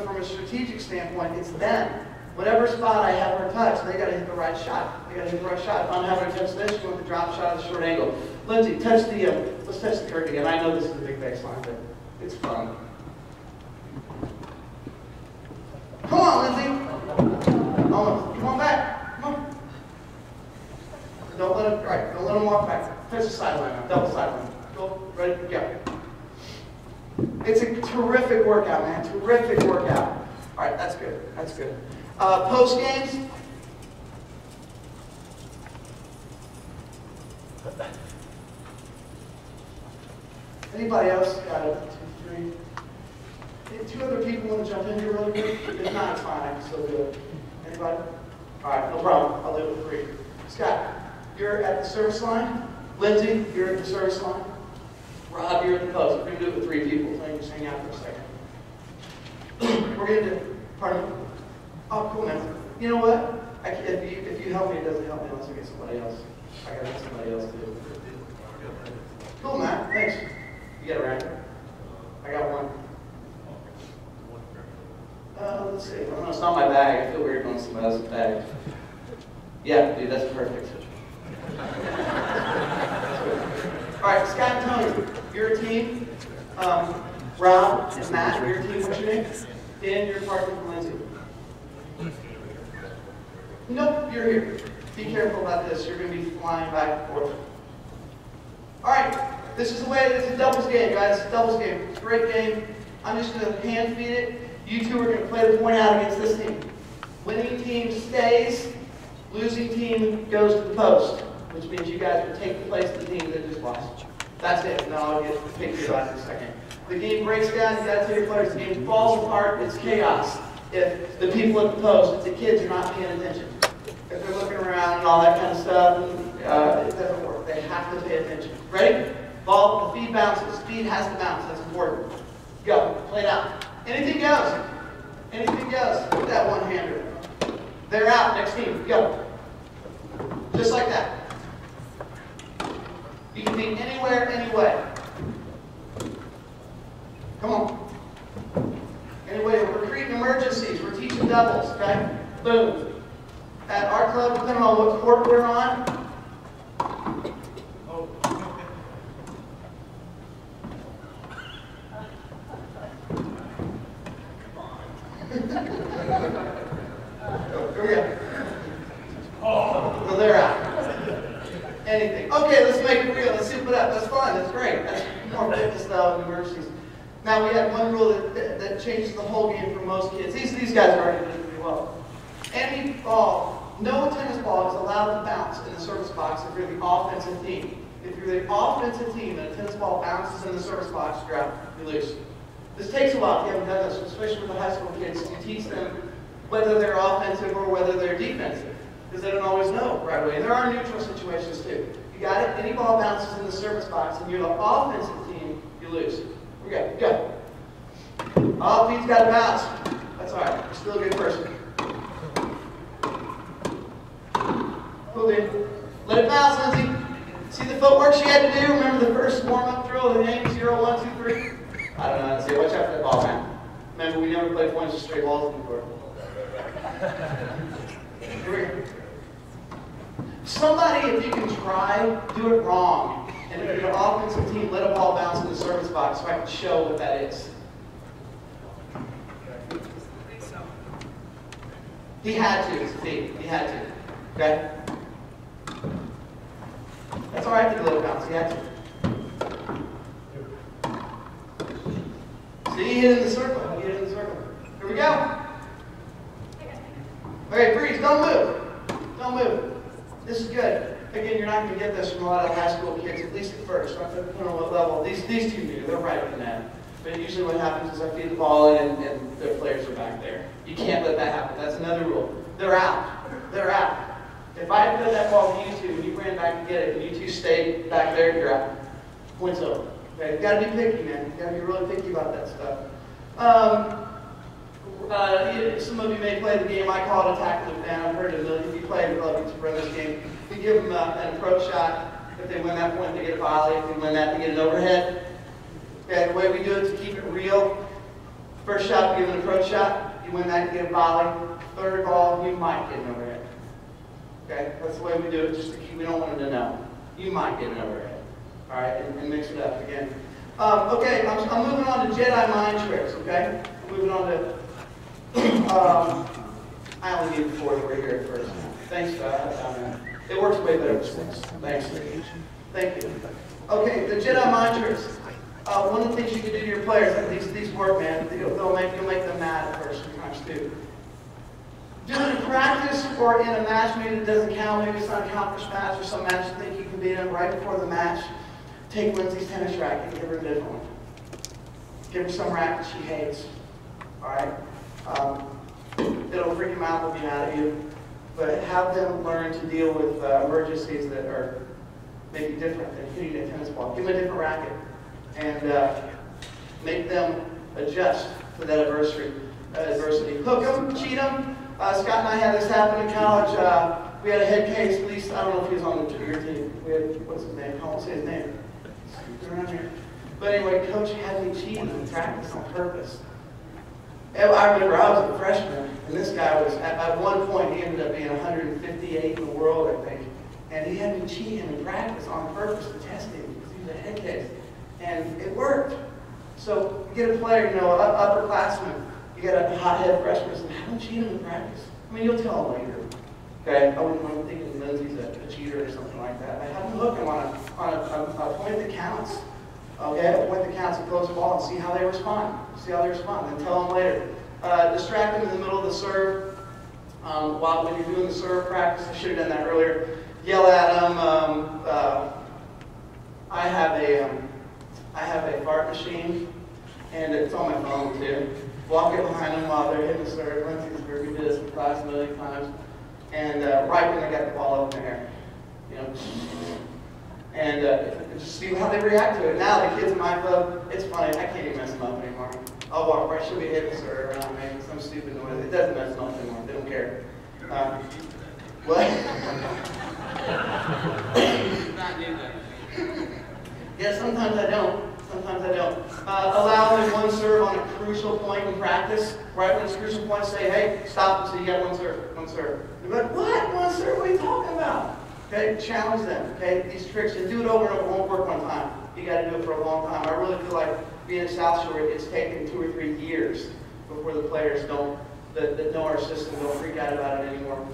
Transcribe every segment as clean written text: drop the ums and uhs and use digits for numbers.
from a strategic standpoint, it's them. Whatever spot I have her touch, they got to hit the right shot. They got to hit the right shot. If I'm having her touch this, you want the drop shot at the short angle. Lindsay, touch the, let's touch the curtain again. I know this is a big baseline, but it's fun. Come on, Lindsay. Almost. Come on back. Come on. Don't let him, right, don't let him walk back. Touch the sideline now. Double sideline. Go, ready, go. It's a terrific workout, man. Terrific workout. All right, that's good. That's good. Post games. Anybody else got it? 2, 3. 2 other people want to jump in here really quick? If not, it's fine. I can still do it. Anybody? All right, no problem. I'll do it with 3. Scott, you're at the service line. Lindsay, you're at the service line. Rob, you're at the post. We're going to do it with 3 people, so you can just hang out for a second. We're going to do, pardon me? Oh, cool, man. You know what? If you help me, it doesn't help me unless I get somebody else. I got to get somebody else to do it. Cool, man. Thanks. You got it right? I got 1. Let's see. I don't know. It's not my bag. I feel weird going to somebody else's bag. Yeah, dude, that's perfect. All right, Scott and Tony, you're a team. Rob and Matt, you're a team. What's your name? Dan, you're a partner from Lindsay. Nope, you're here. Be careful about this. You're going to be flying back and forth. All right, this is the way. This is a doubles game, guys. Doubles game. It's a great game. I'm just going to hand feed it. You 2 are going to play the point out against this team. Winning team stays. Losing team goes to the post, which means you guys will take the place of the team that just lost. That's it. Now I'll get to pick you out in a second. The game breaks down. You got to tell your players. The game falls apart. It's chaos. If the people at the post, if the kids are not paying attention, if they're looking around and all that kind of stuff, it doesn't work. They have to pay attention. Ready? Ball, the feed bounces. Speed has to bounce. That's important. Go. Play it out. Anything goes. Anything goes. With that one-hander. They're out. Next team. Go. Just like that. You can be anywhere, anyway. Come on. Anyway, we're creating emergencies. We're teaching doubles, okay? Boom. At our club, depending on what court we're on. Oh. Here we go. Oh. So they're out. Anything. Okay, let's make it real. Let's soup it up. That's fun. That's great. That's more fitness style and emergencies. Now we have one rule that changes the whole game for most kids. These guys are already doing pretty well. Any ball, no tennis ball is allowed to bounce in the service box if you're the offensive team. If you're the offensive team and a tennis ball bounces in the service box, you're out. You lose. This takes a while if you haven't done this, especially with the high school kids. You teach them whether they're offensive or whether they're defensive, because they don't always know right away. And there are neutral situations too. You got it? Any ball bounces in the service box and you're the offensive team, you lose. We got it. Go. Oh, Pete's got to bounce. That's all right. You're still a good person. Cool, dude. Let it bounce, Lindsay. See the footwork she had to do? Remember the first warm-up drill, the name 0, 1, 2, 3? I don't know. Let's see. Watch out for that ball, man. Remember, we never played points with straight balls before. Here we go. Somebody, if you can try, do it wrong. And if you're an offensive team, let a ball bounce in the service box so I can show what that is. He had to. It's a team. He had to. Okay? That's all right to let it bounce. He had to. See, he hit it in the circle. He hit it in the circle. Here we go. Okay, freeze. Don't move. Don't move. This is good. Again, you're not going to get this from a lot of high school kids, at least at first. Right? Depending on what level. These 2 do. They're right up in that. But usually what happens is I feed the ball in and their players are back there. You can't let that happen. That's another rule. They're out. They're out. If I had put that ball to you 2 and you ran back to get it and you 2 stayed back there, you're out. Points over. Okay? You've got to be picky, man. You've got to be really picky about that stuff. Some of you may play the game. I call it attack the fan. I've heard it a million. If you play it, love to run this game. You give them an approach shot. If they win that point, they get a volley. If they win that, they get an overhead. Okay, the way we do it to keep it real, First shot, give an approach shot. You win that, you get a volley. Third ball, you might get an overhead. Okay, that's the way we do it, just to keep, we don't want them to know. You might get an overhead. All right, and mix it up again. Okay, I'm moving on to Jedi mind tricks, okay? I'm moving on to, I only need 4 that were here at first. Thanks, it works way better with 6. Thanks. Thank you. Okay, the Jedi mind tricks. One of the things you can do to your players, these work, man, you'll make them mad at first sometimes too. Do it in practice or in a match, maybe it doesn't count, maybe it's not a accomplished match or some match you think you can beat them right before the match. Take Lindsay's tennis racket and give her a different one. Give her some racket she hates. Alright? It'll freak them out, they'll be mad at you. But have them learn to deal with emergencies that are maybe different than hitting a tennis ball. Give them a different racket. And make them adjust to that adversity. Hook them, cheat them. Scott and I had this happen in college. We had a head case, at least, I don't know if he was on your team. We had, what's his name? I won't say his name. He's around here. But anyway, coach had me cheating in practice on purpose. I remember I was a freshman, and this guy was, at one point, he ended up being 158 in the world, I think. And he had me cheating in practice on purpose to test him because he was a head case. And it worked. So you get a player, you know, upperclassman, you get a hothead freshman, and have them cheat him in practice. I mean, you'll tell him later. Okay, I wouldn't want to think of Lindsay's a cheater or something like that. I have them hook him on a point that counts. Okay, a point that counts and close the ball and see how they respond. See how they respond, then tell them later. Distract them in the middle of the serve. When you're doing the serve practice, I should have done that earlier. Yell at them. I have a fart machine, and it's on my phone too. Walk it behind them while they're hitting the serve. Lindsay's very good at this in class a million times. And right when they got the ball up in the air, you know, and just see how they react to it. Now the kids in my club, it's funny, I can't even mess them up anymore. I'll walk right, she'll be hitting the serve around making some stupid noise. It doesn't mess them up anymore. They don't care. What? Yeah, sometimes I don't. Sometimes I don't. Allow them one serve on a crucial point in practice. Right when it's crucial point, say, hey, stop until you get one serve. One serve. They're like, what? One serve? What are you talking about? Okay, challenge them. Okay, these tricks, and do it over and over. It won't work one time. You got to do it for a long time. I really feel like being at South Shore, it's taken 2 or 3 years before the players that know our system don't freak out about it anymore.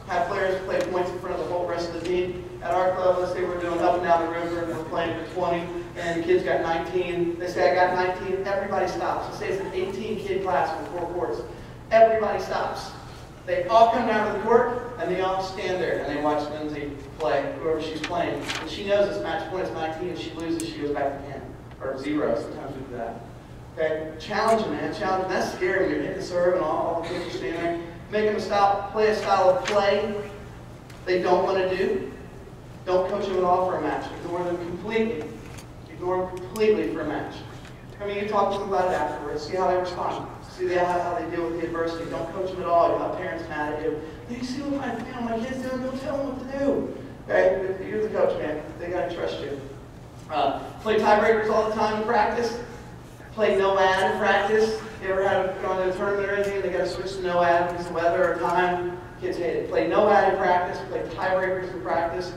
Have players play points in front of the whole rest of the team. At our club, let's say we're doing up and down the river and we're playing for 20, and the kids got 19. They say, I got 19. Everybody stops. Let's say it's an 18-kid class with 4 courts. Everybody stops. They all come down to the court, and they all stand there, and they watch Lindsay play, whoever she's playing. And she knows this match point is 19, and she loses, she goes back to 10, or 0. Sometimes we do that. Okay? Challenge them, man. Challenge them. That's scary when you're hitting the serve and all the kids are standing there. Make them play a style of play they don't want to do. Don't coach them at all for a match. Ignore them completely. Ignore them completely for a match. I mean, you talk to them about it afterwards. See how they respond. See how they deal with the adversity. Don't coach them at all. You'll have parents mad at you. Hey, you see what my kid's doing? Don't tell them what to do. Okay? You're the coach, man. They got to trust you. Play tiebreakers all the time in practice. Play no ad in practice. You ever had gone to a tournament or anything, they got to switch to no ad because of weather or time? Kids hate it. Play no ad in practice. Play tiebreakers in practice.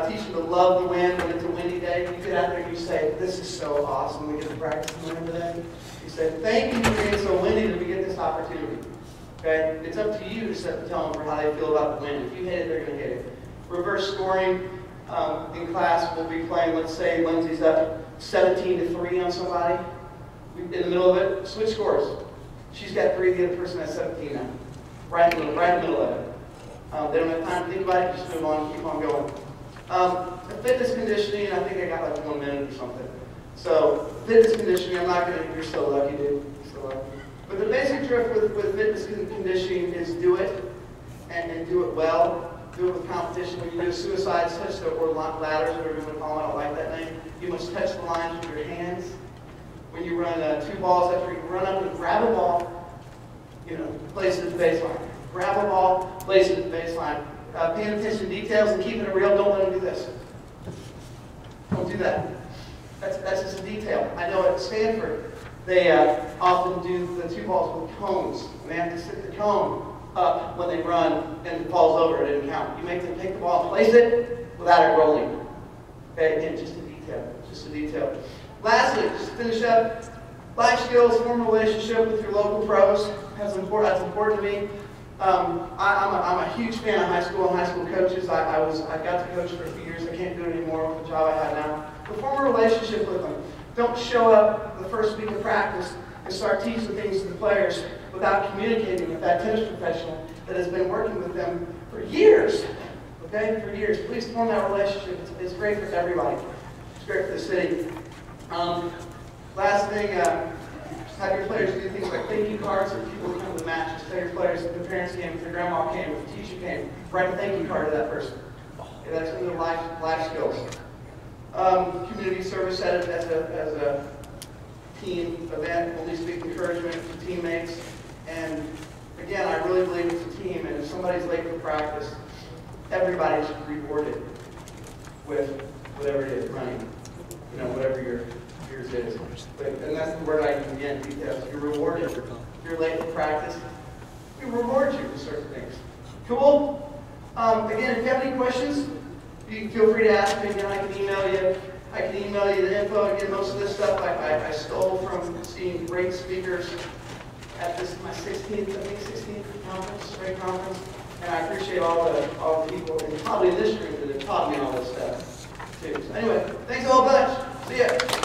Teach them to love the wind when it's a windy day. You get out there and you say, this is so awesome. We get to practice the wind today. You say, thank you for being so windy that we get this opportunity. Okay? It's up to you to set the tone for how they feel about the wind. If you hate it, they're going to hate it. Reverse scoring. In class, we'll be playing, let's say Lindsay's up 17-3 on somebody. In the middle of it, switch scores. She's got 3, the other person has 17 now. Right in the middle of it. They don't have time to think about it, just move on, keep on going. Fitness conditioning, I think I got like 1 minute or something. So, fitness conditioning, I'm not going to, you're so lucky, dude. You're so lucky. But the basic trick with fitness conditioning is do it, and do it well. Do it with competition. When you do suicides, touch or ladders, whatever you want to call them, I don't like that name. You must touch the lines with your hands. When you run 2 balls, after you run up and grab a ball, you know, place it at the baseline. Grab a ball, place it at the baseline. Paying attention to details and keeping it real, don't let them do this. Don't do that. That's just a detail. I know at Stanford, They often do the 2 balls with cones, and they have to sit the cone up when they run, and it falls over, it didn't count. You make them take the ball and place it without it rolling. Okay, again, just a detail, just a detail. Lastly, just to finish up, life skills, form a relationship with your local pros. That's important to me. I'm a huge fan of high school and high school coaches. I got to coach for a few years. I can't do it anymore with the job I have now. But form a relationship with them. Don't show up the first week of practice and start teaching things to the players without communicating with that tennis professional that has been working with them for years. Okay, for years. Please form that relationship. It's great for everybody. It's great for the city. Last thing, have your players do things like thank you cards if people come to the matches. Tell your players if the parents came, if the grandma came, if the teacher came, write a thank you card to that person. Okay, that's one of the life skills. Community service as a team event, only speak encouragement to teammates. And again, I really believe it's a team, and if somebody's late for practice, everybody's rewarded with whatever it is, money, whatever yours is. And that's the word I use again, details. You're rewarded. If you're late for practice, we reward you for certain things. Cool? Again, if you have any questions, you can feel free to ask me. Again, I can email you. I can email you the info. Again, most of this stuff I stole from seeing great speakers at this my 16th conference, great conference. And I appreciate all the people, and probably in this room, that have taught me all this stuff too. So anyway, thanks a whole bunch. See ya.